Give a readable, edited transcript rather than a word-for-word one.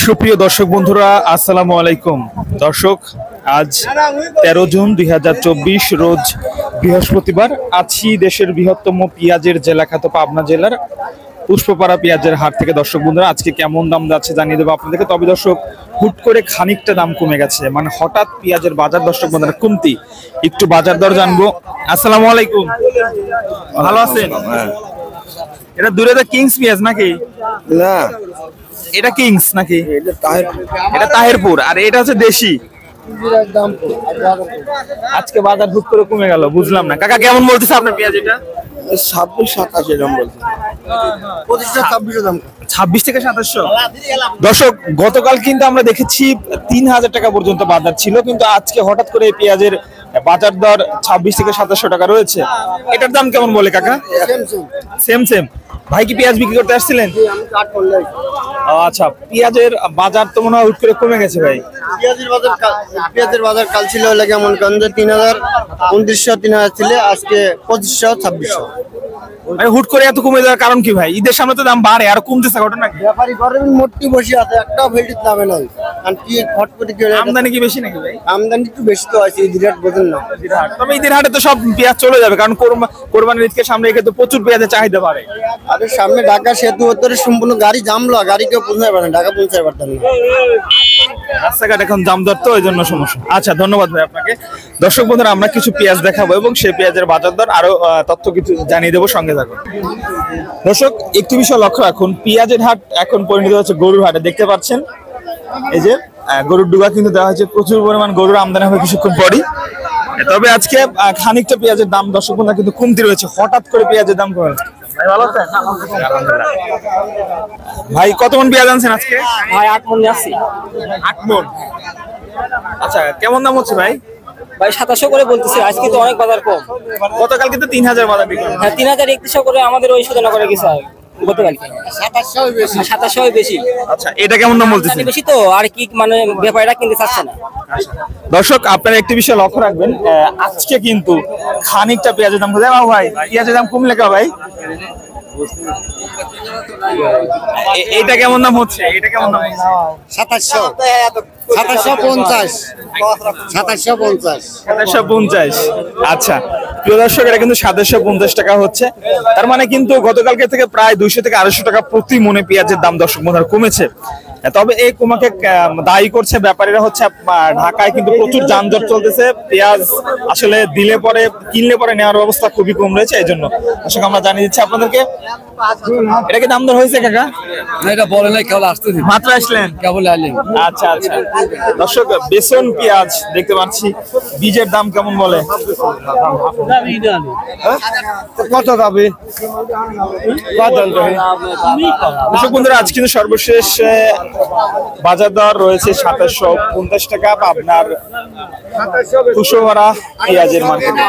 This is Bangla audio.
সুপ্রিয় দর্শক বন্ধুরা, আসসালামু আলাইকুম। দর্শক, আজ 13 জুন 2024 রোজ বৃহস্পতিবার। আছি দেশের বৃহত্তম পেঁয়াজের জেলা খ্যাত পাবনা জেলার পুষ্পপাড়া পেঁয়াজের হাট থেকে। দর্শক বন্ধুরা, আজকে কেমন দাম যাচ্ছে জানিয়ে দেবো আপনাদেরকে। তবে দর্শক, হুট করে খানিকটা দাম কমে গেছে, মানে হঠাৎ পেঁয়াজের বাজার দর্শক বন্ধুরা কমতি। একটু বাজার দর জানবো। আসসালামু আলাইকুম, ভালো আছেন? এটা দূরে তো কিংস পেঁয়াজ নাকি? না, এটা কিংস নাকি? এটা তাহিরপুর, আর এটা হচ্ছে দেশি। আজকে বাজার হুট করে কমে গেল, বুঝলাম না। কাকা কেমন বলতেছে আপনার পেঁয়াজ? এটা 26-27 দাম বলছে। 25-26 দাম। 26 থেকে 2700। দর্শক, গতকাল কিন্তু আমরা দেখেছি 3000 টাকা পর্যন্ত বাজার ছিল, কিন্তু আজকে হঠাৎ করে এই পেঁয়াজের বাজার দর 26 থেকে 2700 টাকা রয়েছে। এটার দাম কেমন বলে কাকা? Same same. ভাই কি পেঁয়াজ বিক্রি করতে আসছিলেন? আচ্ছা, পেঁয়াজের বাজার তো মনে হয় হুট করে কমে গেছে ভাই। পেঁয়াজের বাজার কাল ছিল কেমন 3000, 2900, 3000 ছিল, আজকে 2500-2600। মানে হুট করে এত কমে যাওয়ার কারণ কি ভাই? ঈদের সামনে তো দাম বাড়ে, আর কমতেছে ঘটনা কি? ব্যাপারী ঘরের মোটটি বসে আছে, একটা ভেলটির দামে নাই। আর কি হট করে কি আমদানি কি বেশি নাকি ভাই? আমদানি একটু বেশি তো আছে, ঈদের হাট বোঝেন না। তবে ঈদের হাটে তো সব পেঁয়াজ চলে যাবে, কারণ কোরবানির ঈদকে সামনে রেখে তো প্রচুর পেঁয়াজের চাহিদা বাড়ে। আর সামনে ঢাকা সেতু উত্তরে সম্পূর্ণ গাড়ি জামলো, গাড়ি কেউ পৌঁছাতে পারে না, ঢাকা পৌঁছাতে পারতেন না। রাস্তাঘাট এখন জামদর, তো এই জন্য সমস্যা। আচ্ছা, ধন্যবাদ ভাই আপনাকে। দর্শক বন্ধুরা, আমরা কিছু পেঁয়াজ দেখাবো এবং সেই পেঁয়াজের বাজার দর আরো তথ্য কিছু জানিয়ে দেবো, সঙ্গে থাকুন। দর্শক, একটি বিষয় লক্ষ্য রাখুন, পেঁয়াজের হাট এখন পরিণত হচ্ছে গরুর হাটে। দেখতে পাচ্ছেন এই যে গরুর ডুবা কিন্তু দেওয়া হয়েছে, প্রচুর পরিমাণ গরুর আমদানি হবে কিছুক্ষণ পরই। তবে আজকে খানিকটা পেঁয়াজের দাম দর্শক বন্ধুরা কিন্তু কমতি রয়েছে। হঠাৎ করে পেঁয়াজের দাম কমে। ভাই ভালো আছেন? ভাই কত মন পেঁয়াজ আনছেন আজকে? ভাই 8 মন যাচ্ছি। 8 মন। আচ্ছা, কেমন দাম হচ্ছে ভাই? ভাই 2700 করে বলতেছে, আজকে তো অনেক বাজার কম। গতকাল কিন্তু 3000 বাজার বিক্রি হলো। হ্যাঁ, 3031 করে আমাদের ওই সুদনগরে গেছে গতকালকে। 2700 বেশি। আচ্ছা, এটা কেমন দাম বলতেছেন? বেশি তো, আর কি মানে ব্যাপারীরা কিনতে চাচ্ছে না। দর্শক, আপনারা একটি বিষয় লক্ষ্য রাখবেন, আজকে কিন্তু খানিকটা পেঁয়াজের দাম কমে। ভাই পেঁয়াজের দাম কমলে কা ভাই? এইটা কেমন দাম হচ্ছে? এটা কেমন দাম? 2700, 2750, 2750। 2750। আচ্ছা প্রিয় দর্শক, এটা কিন্তু 2750 টাকা হচ্ছে। তার মানে কিন্তু গতকালকে থেকে প্রায় 200 থেকে 250 টাকা প্রতি মনে পেঁয়াজের দাম দর্শক বন্ধুরা কমেছে। তবে এই কমাকে দায়ী করছে ব্যাপারীরা। হচ্ছে ঢাকায় কিন্তু প্রচুর যানজট চলতেছে, পেঁয়াজ আসলে দিলে পরে কিনলে পরে নেওয়ার ব্যবস্থা খুবই কম রয়েছে। এই জন্য দর্শক আমরা জানিয়ে দিচ্ছি আপনাদেরকে। এটা কি দাম দর হয়েছে কাকা? এটা বলে নাই, কেবল আসতেছি, মাত্র আসলেন, কেবল আইলেন। আচ্ছা আচ্ছা। দর্শক, বেসন পেঁয়াজ দেখতে পাচ্ছি, বীজের দাম কেমন বলে? কত যাবে? দর্শক বন্ধুরা, আজ কিন্তু সর্বশেষ বাজার দর রয়েছে 2750 টাকা আপনার কুশোয়ারা পেঁয়াজের মার্কেটে।